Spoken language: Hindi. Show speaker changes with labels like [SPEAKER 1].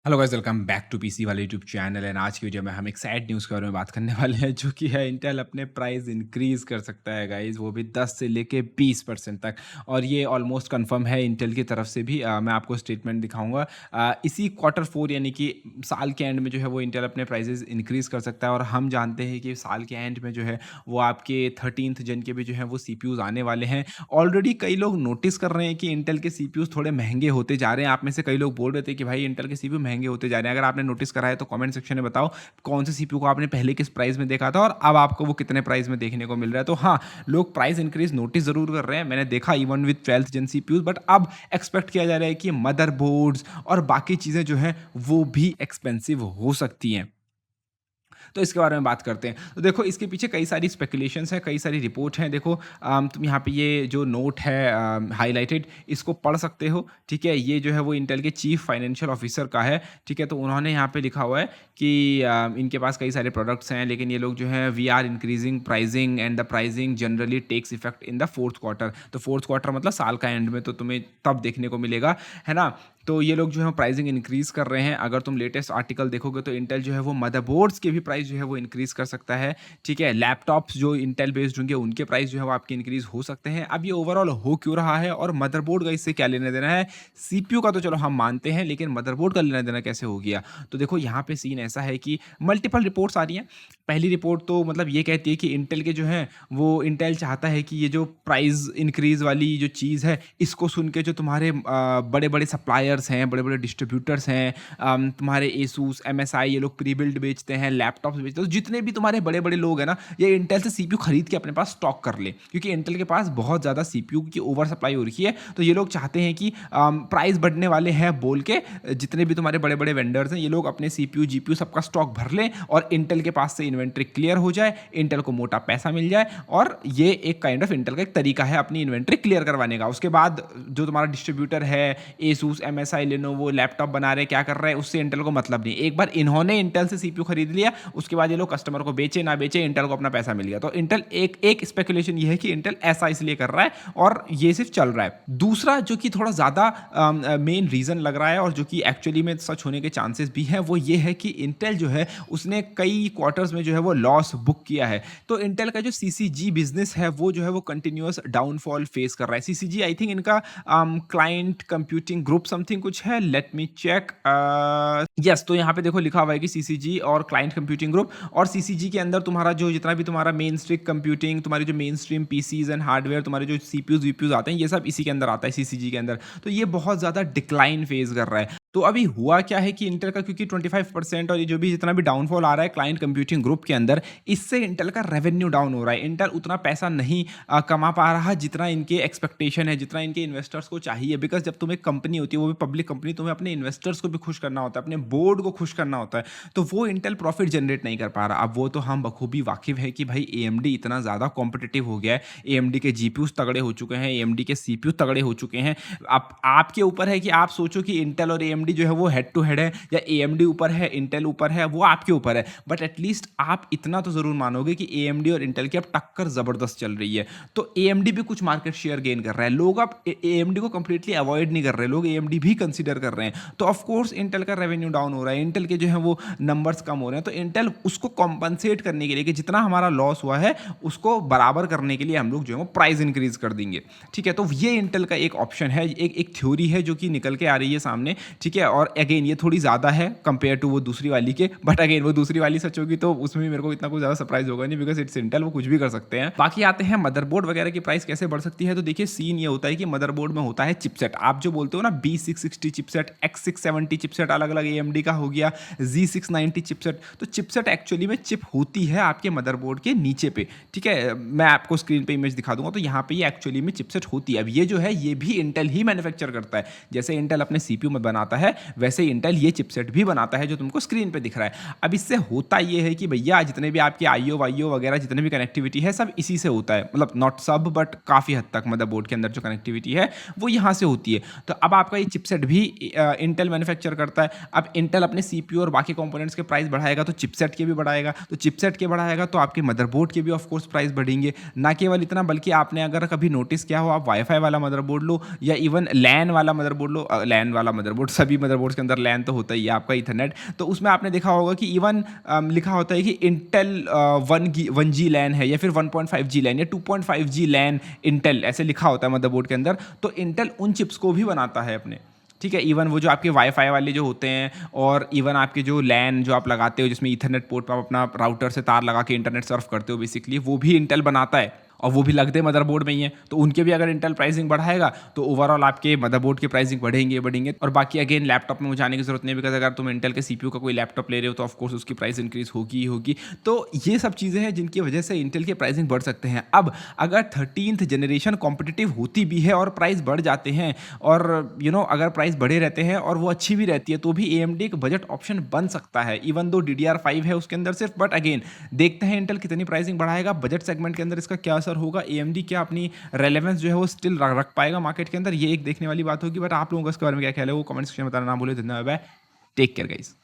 [SPEAKER 1] Hello guys, welcome back to PC वाले यूट्यूब चैनल। एंड आज की वीडियो में हम एक सैड न्यूज़ के बारे में बात करने वाले हैं, जो कि है इंटेल अपने प्राइस इंक्रीज़ कर सकता है गाइस, वो भी 10 से लेके 20% तक। और ये ऑलमोस्ट कंफर्म है इंटेल की तरफ से भी। मैं आपको स्टेटमेंट दिखाऊंगा। इसी क्वार्टर 4 यानी कि साल के एंड में जो है वो इंटेल अपने प्राइजेस इंक्रीज़ कर सकता है। और हम जानते हैं कि साल के एंड में जो है वो आपके 13th जन के भी जो है वो सीपीयूज़ आने वाले हैं। ऑलरेडी कई लोग नोटिस कर रहे हैं कि इंटेल के सीपीयूज़ थोड़े महंगे होते जा रहे हैं। आप में से कई लोग बोल रहे थे कि भाई इंटेल के सीपीयू महंगे होते जा रहे हैं। अगर आपने नोटिस करा है तो कमेंट सेक्शन में बताओ कौन से सीपीयू को आपने पहले किस प्राइस में देखा था और अब आपको वो कितने प्राइस में देखने को मिल रहा है। तो हाँ, लोग प्राइस इंक्रीज नोटिस जरूर कर रहे हैं। मैंने देखा इवन विद 12th जन सीपीयूज। बट अब एक्सपेक्ट किया जा रहा है कि मदरबोर्ड्स और बाकी चीज़ें जो हैं वो भी एक्सपेंसिव हो सकती हैं। तो इसके बारे में बात करते हैं। तो देखो, इसके पीछे कई सारी स्पेकुलेशंस हैं, कई सारी रिपोर्ट हैं। देखो, तुम यहाँ पे ये जो नोट है हाईलाइटेड, इसको पढ़ सकते हो। ठीक है, ये जो है वो इंटेल के चीफ फाइनेंशियल ऑफिसर का है। ठीक है, तो उन्होंने यहाँ पे लिखा हुआ है कि इनके पास कई सारे प्रोडक्ट्स हैं, लेकिन ये लोग जो है we are increasing pricing and the pricing generally takes effect in the fourth quarter. तो फोर्थ क्वार्टर मतलब साल का एंड में, तो तुम्हें तब देखने को मिलेगा, है ना। तो ये लोग जो है प्राइसिंग इंक्रीज कर रहे हैं। अगर तुम लेटेस्ट आर्टिकल देखोगे तो इंटेल जो है वो मदरबोर्ड्स के भी प्राइस जो है वो इंक्रीज कर सकता है। ठीक है, लैपटॉप्स जो इंटेल बेस्ड होंगे उनके प्राइस जो है वो आपके इंक्रीज हो सकते हैं। अब ये ओवरऑल हो क्यों रहा है और मदरबोर्ड का इससे क्या लेना देना है? सीपीयू का तो चलो हम मानते हैं, लेकिन मदरबोर्ड का लेना देना कैसे हो गया? तो देखो, यहाँ पे सीन ऐसा है कि मल्टीपल रिपोर्ट्स आ रही हैं। पहली रिपोर्ट तो मतलब ये कहती है कि इंटेल के जो है वो इंटेल चाहता है कि ये जो प्राइस इंक्रीज वाली जो चीज़ है, इसको सुन के जो तुम्हारे बड़े बड़े सप्लायर्स हैं, बड़े बड़े डिस्ट्रीब्यूटर्स हैं, तुम्हारे एसूस, एमएसआई, ये लोग प्री बिल्ड बेचते हैं, लैपटॉप्स बेचते हैं, तो जितने भी तुम्हारे बड़े बड़े लोग हैं ना, ये इंटेल से सीपीयू खरीद के अपने पास स्टॉक कर ले, क्योंकि इंटेल के पास बहुत ज़्यादा सीपीयू की ओवर सप्लाई हो रखी है। तो ये लोग चाहते हैं कि प्राइस बढ़ने वाले हैं बोल के जितने भी तुम्हारे बड़े बड़े वेंडर्स हैं, ये लोग अपने सीपीयू जीपीयू सबका स्टॉक भर लें और इंटेल के पास से इन्वेंट्री क्लियर हो जाए, इंटेल को मोटा पैसा मिल जाए। और ये एक काइंड ऑफ इंटेल का एक तरीका है अपनी इन्वेंट्री क्लियर करवाने का। उसके बाद जो तुम्हारा डिस्ट्रीब्यूटर है, एसूस, एमएसआई, लेनोवो लैपटॉप बना रहे, क्या कर रहे हैं, उससे इंटेल को मतलब नहीं। एक बार इन्होंने इंटेल से सीपीयू खरीद लिया, उसके बाद ये लोग कस्टमर को बेचे ना बेचे, इंटेल को अपना पैसा मिल गया। तो इंटेल एक एक स्पेकुलेशन ये है कि इंटेल ऐसा इसलिए कर रहा है और ये सिर्फ चल रहा है। दूसरा जो कि थोड़ा ज़्यादा मेन रीज़न लग रहा है और जो कि एक्चुअली में सच होने के चांसेस भी हैं, वो ये है कि इंटेल जो है उसने कई क्वार्टर्स में जो है वो लॉस बुक किया है। तो इंटेल का जो सीसीजी बिजनेस है वो जो है वो कंटिन्यूअस डाउनफॉल फेस कर रहा है। सीसीजी आई थिंक इनका क्लाइंट कंप्यूटिंग ग्रुप समथिंग कुछ है, लेट मी चेक। यस, तो यहाँ पे देखो लिखा हुआ है कि सीसीजी और क्लाइंट कंप्यूटिंग ग्रुप। और सीसीजी के अंदर तुम्हारा जो जितना भी तुम्हारा मेन स्ट्रीम कंप्यूटिंग, तुम्हारी जो main stream PCs and hardware, तुम्हारे जो सीपीयूज वीपीयूज आते हैं, ये सब इसी के अंदर आता है, सीसीजी के अंदर। तो ये बहुत ज़्यादा डिक्लाइन फेज कर रहा है। तो अभी हुआ क्या है कि इंटेल का, क्योंकि 25% और ये जो भी जितना भी डाउनफॉल आ रहा है क्लाइंट कंप्यूटिंग ग्रुप के अंदर, इससे इंटेल का रेवेन्यू डाउन हो रहा है। इंटेल उतना पैसा नहीं कमा पा रहा जितना इनके एक्सपेक्टेशन है, जितना इनके इन्वेस्टर्स को चाहिए। बिकॉज जब तुम एक कंपनी होती है, वो भी पब्लिक कंपनी, तुम्हें अपने इन्वेस्टर्स को भी खुश करना होता है, अपने बोर्ड को खुश करना होता है। तो वो इंटेल प्रॉफिट जनरेट नहीं कर पा रहा। अब वो तो हम बखूबी वाकिफ है कि भाई एएमडी इतना ज़्यादा कॉम्पिटिटिव हो गया है, एएमडी के जीपीयूज तगड़े हो चुके हैं, एएमडी के सीपीयू तगड़े हो चुके हैं। अब आपके ऊपर है कि आप सोचो कि इंटेल और एएमडी जो है वो हेड टू हेड है, या एएमडी ऊपर है इंटेल ऊपर है, वो आपके ऊपर है। बट एटलीस्ट आप इतना तो जरूर मानोगे कि एएमडी और इंटेल की अब टक्कर जबरदस्त चल रही है। तो एएमडी भी कुछ मार्केट शेयर गेन कर रहा है। लोग अब एएमडी को कंप्लीटली अवॉइड नहीं कर रहे, लोग एएमडी भी कंसीडर कर रहे हैं। तो ऑफ कोर्स इंटेल का रेवेन्यू डाउन हो रहा है, इंटेल के जो है वो नंबर्स कम हो रहे हैं। तो इंटेल उसको कॉम्पनसेट करने के लिए कि जितना हमारा लॉस हुआ है उसको बराबर करने के लिए हम लोग जो है वो प्राइस इंक्रीज कर देंगे। ठीक है, तो ये इंटेल का एक ऑप्शन है, एक थ्योरी है जो कि निकल के आ रही है सामने। ठीक है, और अगेन ये थोड़ी ज़्यादा है कंपेयर टू वो दूसरी वाली के, बट अगेन वो दूसरी वाली सच होगी तो उसमें भी मेरे को इतना कुछ ज़्यादा सरप्राइज होगा नहीं, बिकॉज इट्स इंटेल, वो कुछ भी कर सकते हैं। बाकी आते हैं मदरबोर्ड वगैरह की प्राइस कैसे बढ़ सकती है। तो देखिए, सीन ये होता है कि मदरबोर्ड में होता है चिपसेट। आप जो बोलते हो ना B660 चिपसेट, X670 चिपसेट, अलग अलग AMD का हो गया, Z690 चिपसेट। तो चिपसेट एक्चुअली में चिप होती है आपके मदरबोर्ड के नीचे पे। ठीक है, मैं आपको स्क्रीन पे इमेज दिखा दूंगा। तो यहाँ पे ये एक्चुअली में चिपसेट होती है। अब ये जो है ये भी इंटेल ही मैन्युफैक्चर करता है। जैसे इंटेल अपने सीपीयू में बनाता है, वैसे इंटेल ये चिपसेट भी बनाता है जो तुमको स्क्रीन पे दिख रहा है। अब इससे होता ये है कि भैया जितने भी आपके आईओ वाईओ वगैरह जितने भी कनेक्टिविटी है, सब इसी से होता है। मतलब नॉट सब बट काफ़ी हद तक मदरबोर्ड के अंदर जो कनेक्टिविटी है वो यहाँ से होती है। तो अब आपका ये चिपसेट भी इंटेल मैन्युफैक्चर करता है। अब इंटेल अपने सीपीयू और बाकी कंपोनेंट्स के प्राइस बढ़ाएगा तो चिपसेट के भी बढ़ाएगा, तो चिपसेट के बढ़ाएगा तो आपके मदरबोर्ड के भी ऑफ कोर्स प्राइस बढ़ेंगे। ना केवल इतना, बल्कि आपने अगर कभी नोटिस किया हो, आप वाईफाई वाला मदरबोर्ड लो या इवन लैन वाला मदरबोर्ड लो, लैन वाला मदरबोर्ड सभी मदरबोर्ड्स के अंदर लैन तो होता ही है आपका ईथरनेट। तो उसमें आपने देखा होगा कि इवन लिखा होता है कि इंटेल 1G लैन है या फिर 1.5G लैन या 2.5G लैन इंटेल, ऐसे लिखा होता है मदरबोर्ड के अंदर। तो इंटेल उन चिप्स को भी बनाता है अपने, ठीक है। इवन वो जो आपके वाईफाई वाले जो होते हैं और इवन आपके जो लैन जो आप लगाते हो जिसमें ईथरनेट पोर्ट पर आप अपना राउटर से तार लगा के इंटरनेट सर्फ करते हो बेसिकली, वो भी इंटेल बनाता है और वो भी लगते मदरबोर्ड में ही है। तो उनके भी अगर इंटेल प्राइसिंग बढ़ाएगा तो ओवरऑल आपके मदरबोर्ड की प्राइसिंग बढ़ेंगे। और बाकी अगेन लैपटॉप में मुझे जाने की जरूरत नहीं, बिकॉज अगर तुम इंटेल के सीपीयू का कोई लैपटॉप ले रहे हो तो ऑफकोर्स उसकी प्राइस इंक्रीज होगी ही होगी। तो ये सब चीज़ें हैं जिनकी वजह से इंटेल की प्राइसिंग बढ़ सकते हैं। अब अगर 13th जनरेशन कॉम्पिटिटिव होती भी है और प्राइस बढ़ जाते हैं और अगर प्राइस बढ़े रहते हैं और वो अच्छी भी रहती है तो भी AMD एक बजट ऑप्शन बन सकता है, इवन दो DDR5 है उसके अंदर सिर्फ। बट अगेन देखते हैं इंटेल कितनी प्राइसिंग बढ़ाएगा, बजट सेगमेंट के अंदर इसका क्या असर होगा, AMD क्या अपनी रेलेवेंस जो है वो स्टिल रख पाएगा मार्केट के अंदर, ये एक देखने वाली बात होगी। बट आप लोगों का इसके बारे में क्या ख्याल है वो कमेंट सेक्शन में बताना ना भूले। धन्यवाद, टेक केयर गाइस।